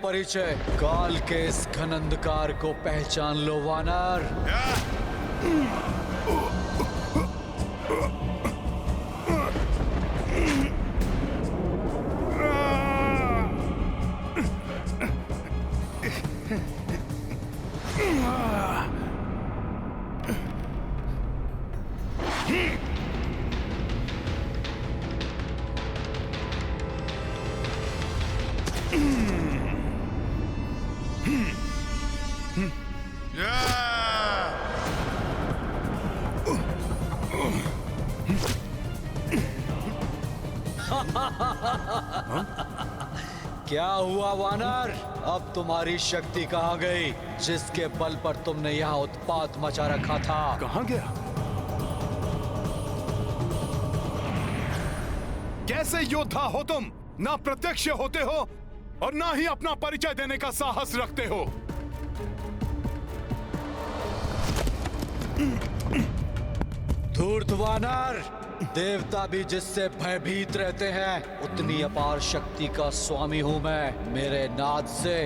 परिचय। काल के इस घन अंधकार को पहचान लो वानर। क्या हुआ वानर? अब तुम्हारी शक्ति कहाँ गई, जिसके बल पर तुमने यहाँ उत्पात मचा रखा था? कहाँ गया? कैसे योद्धा हो तुम? ना प्रत्यक्ष होते हो और ना ही अपना परिचय देने का साहस रखते हो। धूर्त वानर, देवता भी जिससे भयभीत रहते हैं, उतनी अपार शक्ति का स्वामी हूं मैं। मेरे नाद से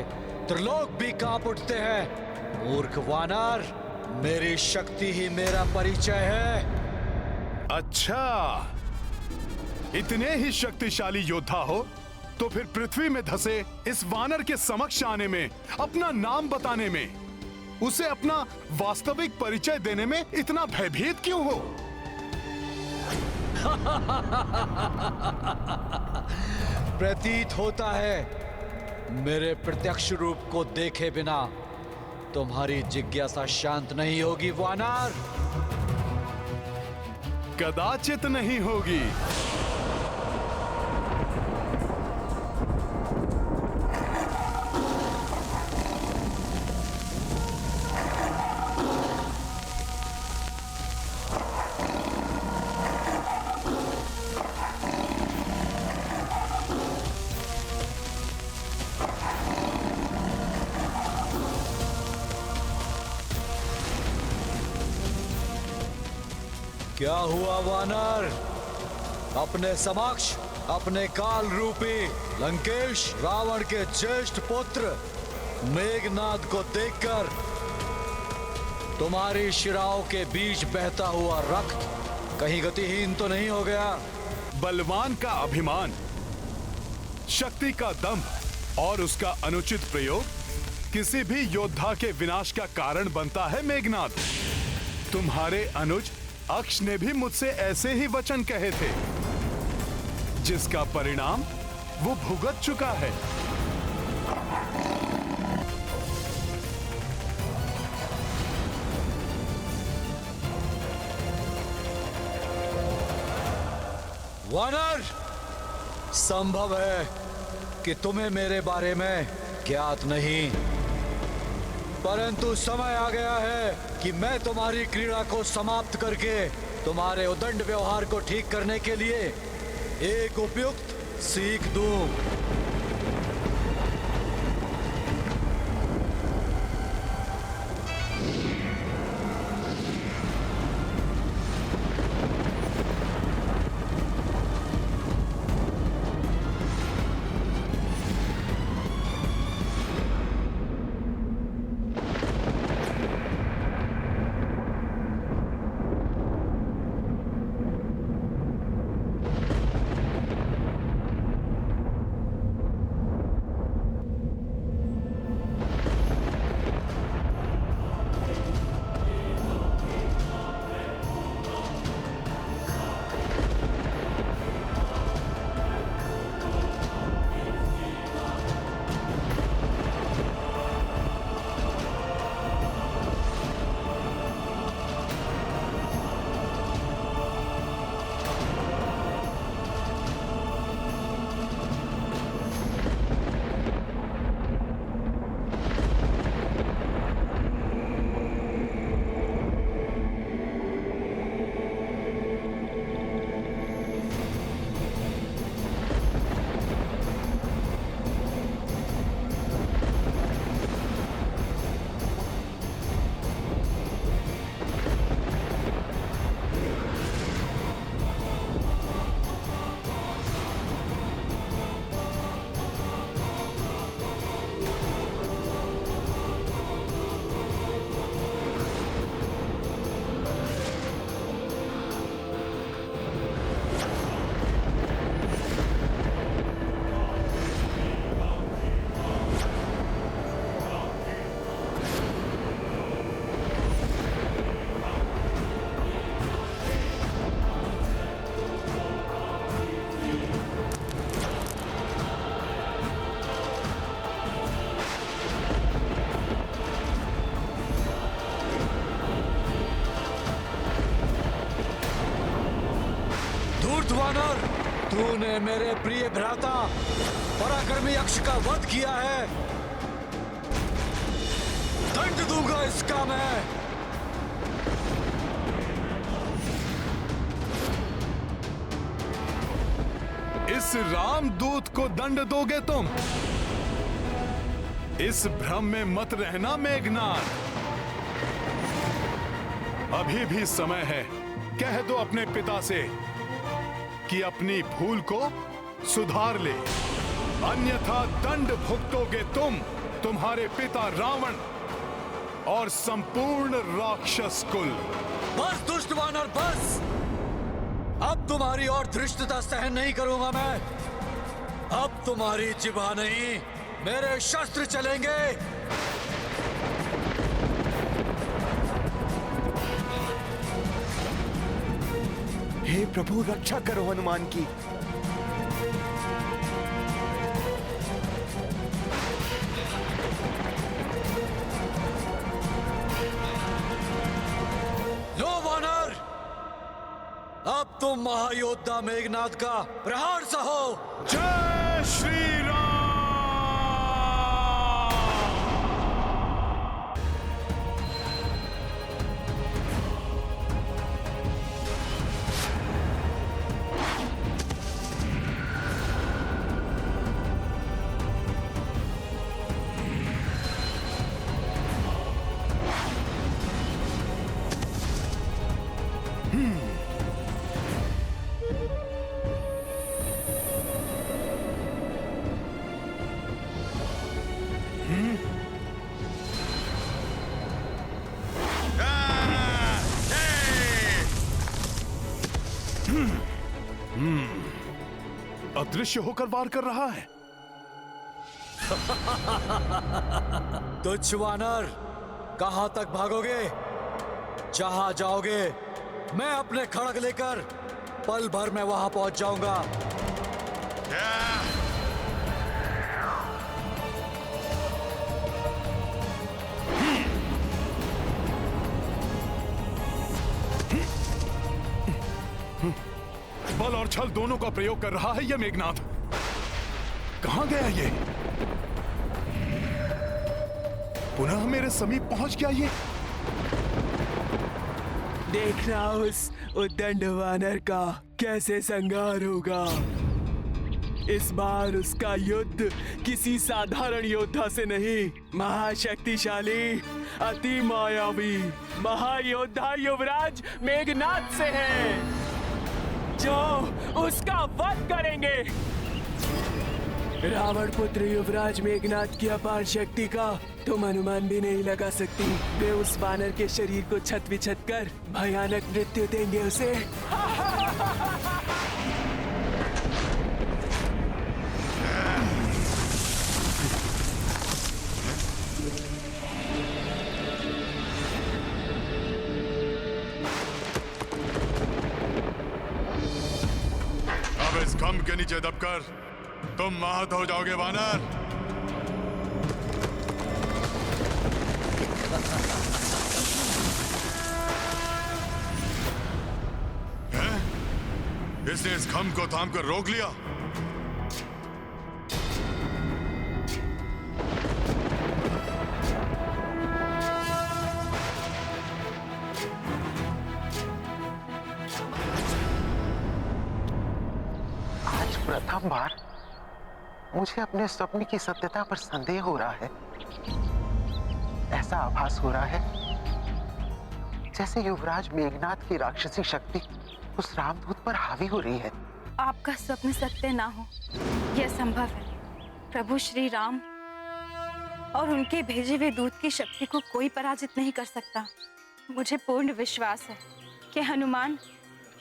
त्रिलोक भी कांप उठते हैं। मूर्ख वानर, मेरी शक्ति ही मेरा परिचय है। अच्छा, इतने ही शक्तिशाली योद्धा हो तो फिर पृथ्वी में धसे इस वानर के समक्ष आने में, अपना नाम बताने में, उसे अपना वास्तविक परिचय देने में इतना भयभीत क्यों हो? प्रतीत होता है मेरे प्रत्यक्ष रूप को देखे बिना तुम्हारी जिज्ञासा शांत नहीं होगी वानर। कदाचित नहीं होगी। क्या हुआ वानर? अपने समक्ष अपने काल रूपी लंकेश रावण के ज्येष्ठ पुत्र मेघनाद को देखकर तुम्हारी शिराओं के बीच बहता हुआ रक्त कहीं गतिहीन तो नहीं हो गया? बलवान का अभिमान, शक्ति का दंभ और उसका अनुचित प्रयोग किसी भी योद्धा के विनाश का कारण बनता है मेघनाद। तुम्हारे अनुज अक्ष ने भी मुझसे ऐसे ही वचन कहे थे, जिसका परिणाम वो भुगत चुका है। वानर, संभव है कि तुम्हें मेरे बारे में ज्ञात नहीं, परंतु समय आ गया है कि मैं तुम्हारी क्रीड़ा को समाप्त करके तुम्हारे उदंड व्यवहार को ठीक करने के लिए एक उपयुक्त सीख दूं। दुष्ट वानर, तूने मेरे प्रिय भ्राता पराक्रमी यक्ष का वध किया है। दंड दूंगा इसका मैं। इस रामदूत को दंड दोगे तुम? इस भ्रम में मत रहना मेघनाद। अभी भी समय है। कह दो अपने पिता से कि अपनी भूल को सुधार ले, अन्यथा दंड भुगतोगे तुम, तुम्हारे पिता रावण और संपूर्ण राक्षस कुल। बस दुष्ट वानर बस। अब तुम्हारी और धृष्टता सहन नहीं करूंगा मैं। अब तुम्हारी जिभा नहीं, मेरे शस्त्र चलेंगे। हे प्रभु, रक्षा करो हनुमान की। लो वानर, अब तुम महायोद्धा मेघनाद का प्रहार सहो। जय श्री राम। अदृश्य होकर वार कर रहा है। तुच्छ वानर, कहां तक भागोगे? जहां जाओगे मैं अपने खड़ग लेकर पल भर में वहां पहुंच जाऊंगा। बल और छल दोनों का प्रयोग कर रहा है यह मेघनाद। कहां गया ये? पुनः मेरे समीप पहुंच गया ये। देखना उस उद्दंड वानर का कैसे संहार होगा। इस बार उसका युद्ध किसी साधारण योद्धा से नहीं, महाशक्तिशाली, अति मायावी महायोद्धा युवराज मेघनाद से है, जो उसका वध करेंगे। रावण पुत्र युवराज मेघनाद की अपार शक्ति का तुम अनुमान भी नहीं लगा सकती। वे उस वानर के शरीर को छत विछत कर भयानक मृत्यु देंगे उसे। अब इस खंभ के नीचे दबकर तुम आहत हो जाओगे वानर। हैं? इसने इस खंभ को थाम कर रोक लिया। आज प्रथम बार मुझे अपने स्वप्न की सत्यता पर संदेह हो रहा है। ऐसा आभास हो रहा है जैसे युवराज मेघनाद की राक्षसी शक्ति उस रामदूत पर हावी हो रही है। आपका स्वप्न सत्य ना हो यह संभव है। प्रभु श्री राम और उनके भेजे हुए दूत की शक्ति को कोई पराजित नहीं कर सकता। मुझे पूर्ण विश्वास है कि हनुमान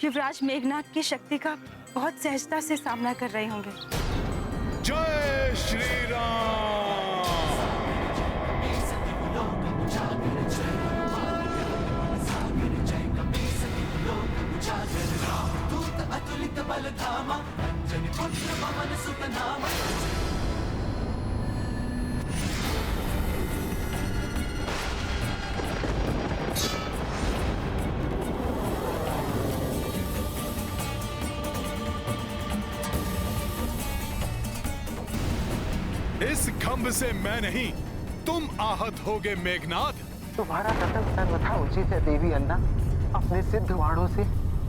युवराज मेघनाद की शक्ति का बहुत सहजता से सामना कर रहे होंगे। जय श्री राम। इस खंभ से मैं नहीं, तुम आहत होगे मेघनाद। तुम्हारा कथन सर्वथा उचित है देवी अन्ना। अपने सिद्ध वाणों से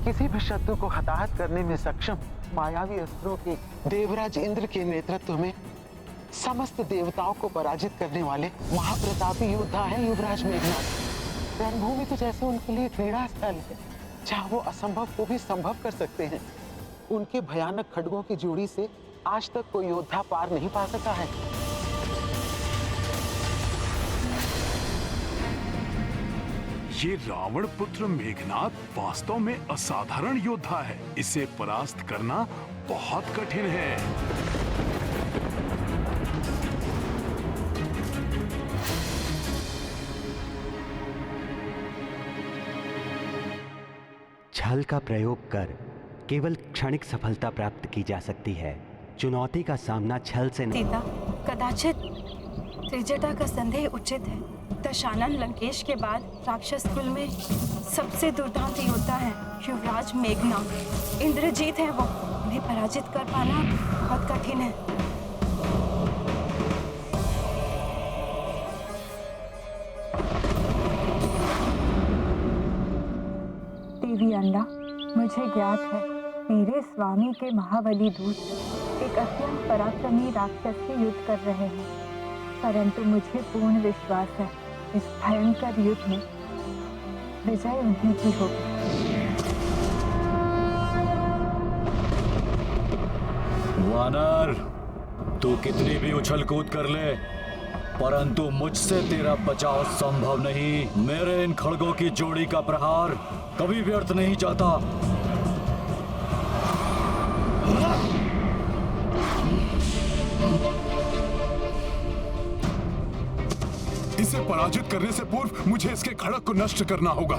किसी भी शत्रु को हताहत करने में सक्षम मायावी अस्त्रों के देवराज इंद्र के नेतृत्व में समस्त देवताओं को पराजित करने वाले महाप्रतापी योद्धा हैं युवराज मेघनाद। रणभूमि तो जैसे उनके लिए क्रीड़ा स्थल है, जहाँ वो असंभव को भी संभव कर सकते हैं। उनके भयानक खड्गों की जोड़ी से आज तक कोई योद्धा पार नहीं पा सका है। ये रावण पुत्र मेघनाद वास्तव में असाधारण योद्धा है। इसे परास्त करना बहुत कठिन है। छल का प्रयोग कर केवल क्षणिक सफलता प्राप्त की जा सकती है। चुनौती का सामना छल से नहीं। सीता, कदाचित त्रिजटा का संदेह उचित है। दशानन लंकेश के बाद राक्षस कुल में सबसे दुर्दांत योद्धा है युवराज मेघनाद। इंद्रजीत है वो, उन्हें पराजित कर पाना बहुत कठिन है। देवी अन्ना, मुझे ज्ञात है मेरे स्वामी के महाबली दूत एक अत्यंत पराक्रमी राक्षस से युद्ध कर रहे हैं, परंतु मुझे पूर्ण विश्वास है इस भयंकर युद्ध में विजय उन्हीं की होगी। वानर, तू कितनी भी उछल कूद कर ले, परंतु मुझसे तेरा बचाव संभव नहीं। मेरे इन खड्गों की जोड़ी का प्रहार कभी व्यर्थ नहीं जाता। इसे पराजित करने से पूर्व मुझे इसके खड़ग को नष्ट करना होगा।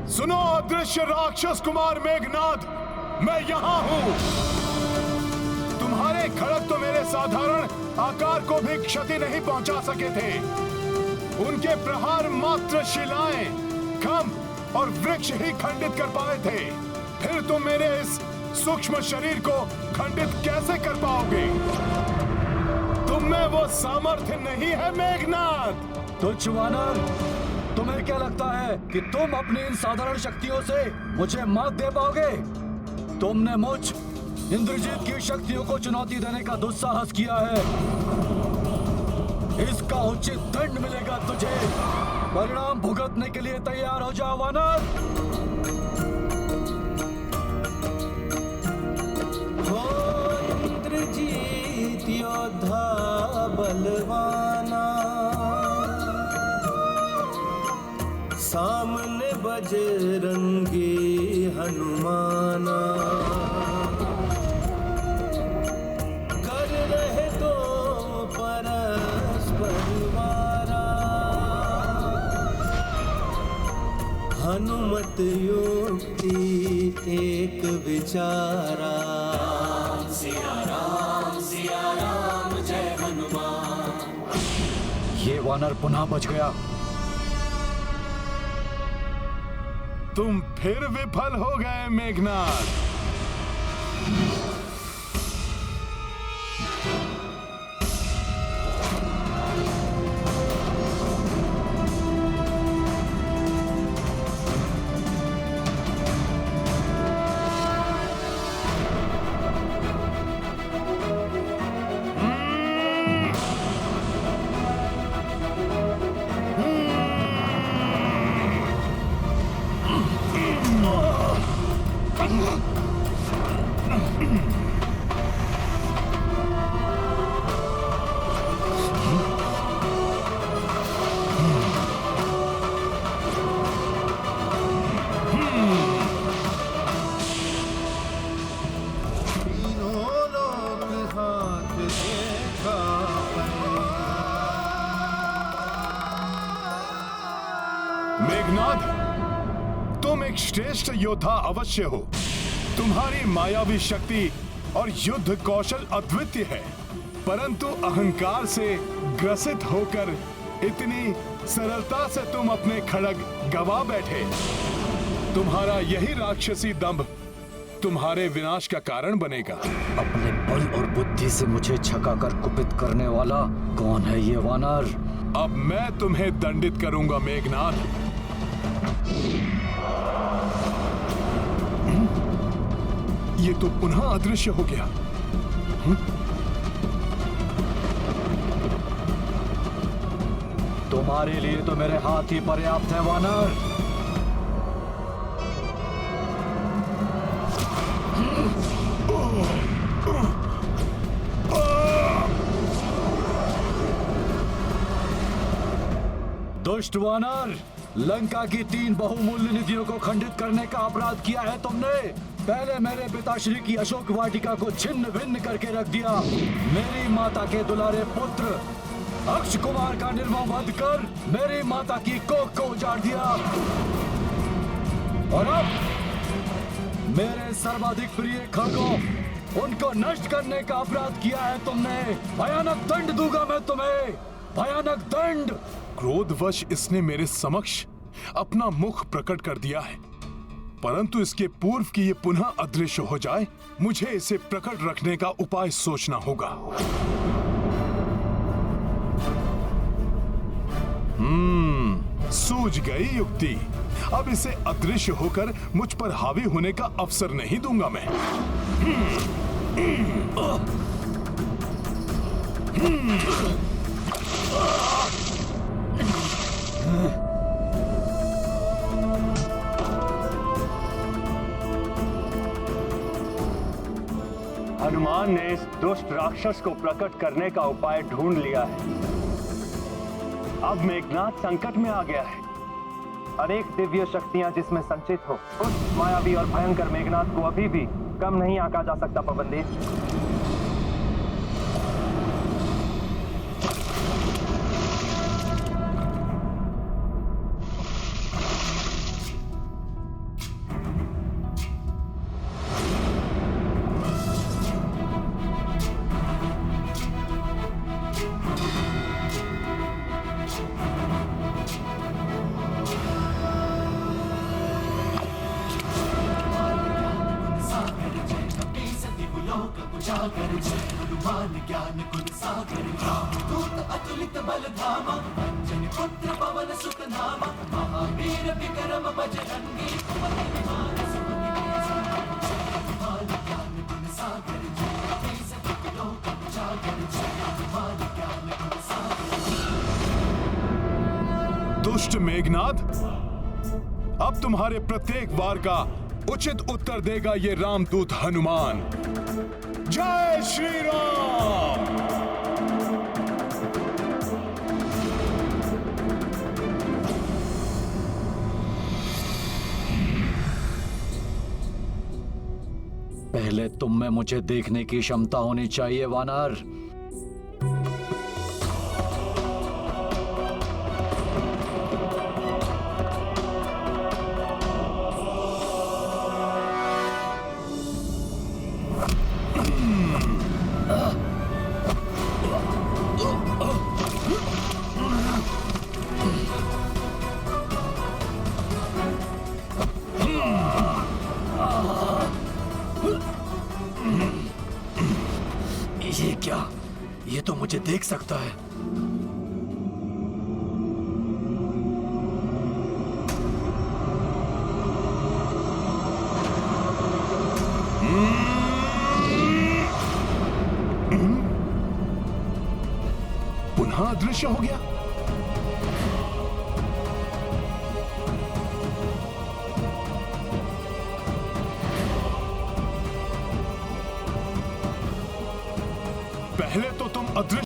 सुनो अदृश्य राक्षस कुमार मेघनाद, मैं यहां हूं। तुम्हारे खड़ग तो मेरे साधारण आकार को भी क्षति नहीं पहुंचा सके थे। उनके प्रहार मात्र शिलाएं, खंभ और वृक्ष ही खंडित कर पाए थे। फिर तुम मेरे इस सूक्ष्म शरीर को खंडित कैसे कर पाओगे? तुम में वो सामर्थ्य नहीं है मेघनाद। तुच्छ वानर, तुम्हें क्या लगता है कि तुम अपनी इन साधारण शक्तियों से मुझे मात दे पाओगे? तुमने मुझ इंद्रजीत की शक्तियों को चुनौती देने का दुस्साहस किया है। इसका उचित दंड मिलेगा तुझे। परिणाम भुगतने के लिए तैयार हो जाओ वानर। इंद्रजीत योद्धा बलवाना, सामने बजरंगी हनुमाना, कर रहे तो परस्पर वारा, हनुमत युक्ति एक विचारा। सिया राम जय हनुमान। ये वानर पुनः बच गया। तुम फिर विफल हो गए मेघनाद। मेघनाद, तुम एक श्रेष्ठ योद्धा अवश्य हो। तुम्हारी मायावी शक्ति और युद्ध कौशल अद्वितीय है, परंतु अहंकार से ग्रसित होकर इतनी सरलता से तुम अपने खड्ग गवा बैठे। तुम्हारा यही राक्षसी दंभ तुम्हारे विनाश का कारण बनेगा। अपने बल और बुद्धि से मुझे छकाकर कुपित करने वाला कौन है ये वानर? अब मैं तुम्हें दंडित करूंगा मेघनाद। ये तो पुनः अदृश्य हो गया। तुम्हारे लिए तो मेरे हाथ ही पर्याप्त है वानर। दुष्ट वानर, लंका की 3 बहुमूल्य निधियों को खंडित करने का अपराध किया है तुमने। पहले मेरे पिताश्री की अशोक वाटिका को छिन्न भिन्न करके रख दिया। मेरी माता के दुलारे पुत्र अक्ष कुमार का निर्मम वध कर मेरी माता की कोख को उजाड़ दिया। और अब मेरे सर्वाधिक प्रिय खड़गों, उनको नष्ट करने का अपराध किया है तुमने। भयानक दंड दूंगा मैं तुम्हें, भयानक दंड। क्रोधवश इसने मेरे समक्ष अपना मुख प्रकट कर दिया है, परंतु इसके पूर्व कि ये पुनः अदृश्य हो जाए, मुझे इसे प्रकट रखने का उपाय सोचना होगा। सूझ गई युक्ति। अब इसे अदृश्य होकर मुझ पर हावी होने का अवसर नहीं दूंगा मैं। हनुमान ने इस दुष्ट राक्षस को प्रकट करने का उपाय ढूंढ लिया है। अब मेघनाद संकट में आ गया है। अनेक दिव्य शक्तियां जिसमें संचित हो, उस मायावी और भयंकर मेघनाद को अभी भी कम नहीं आंका जा सकता पवनदेव। दुष्ट मेघनाद, अब तुम्हारे प्रत्येक वार का उचित उत्तर देगा ये रामदूत हनुमान। जय श्री राम। पहले तुम में मुझे देखने की क्षमता होनी चाहिए वानर। ये क्या? ये तो मुझे देख सकता है। पुनः अदृश्य हो गया। पहले तो तुम अदृश्य